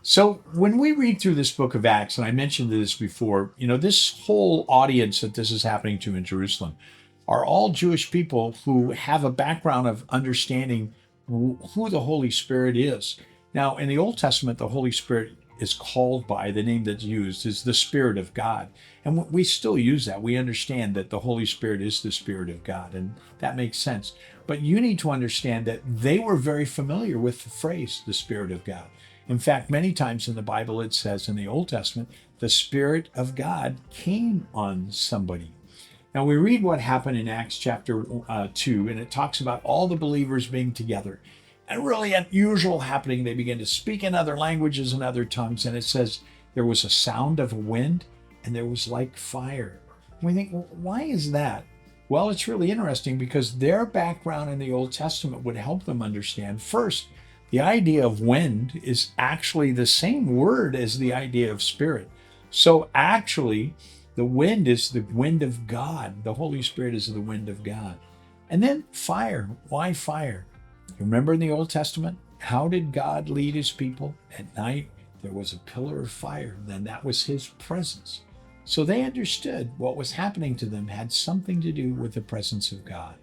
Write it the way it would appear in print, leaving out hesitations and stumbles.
So when we read through this book of Acts, and I mentioned this before, this whole audience that this is happening to in Jerusalem are all Jewish people who have a background of understanding who the Holy Spirit is. Now, in the Old Testament, the Holy Spirit is called by the name that's used is the Spirit of God. And we still use that. We understand that the Holy Spirit is the Spirit of God, and that makes sense. But you need to understand that they were very familiar with the phrase, the Spirit of God. In fact, many times in the Bible, it says in the Old Testament, the Spirit of God came on somebody. Now, we read what happened in Acts chapter 2, and it talks about all the believers being together. And really unusual happening, they began to speak in other languages and other tongues. And it says there was a sound of a wind, and there was like fire. And we think, well, why is that? Well, it's really interesting because their background in the Old Testament would help them understand. First, the idea of wind is actually the same word as the idea of spirit. So actually, the wind is the wind of God. The Holy Spirit is the wind of God. And then fire. Why fire? Remember in the Old Testament, how did God lead his people? At night, there was a pillar of fire. Then that was his presence. So they understood what was happening to them had something to do with the presence of God.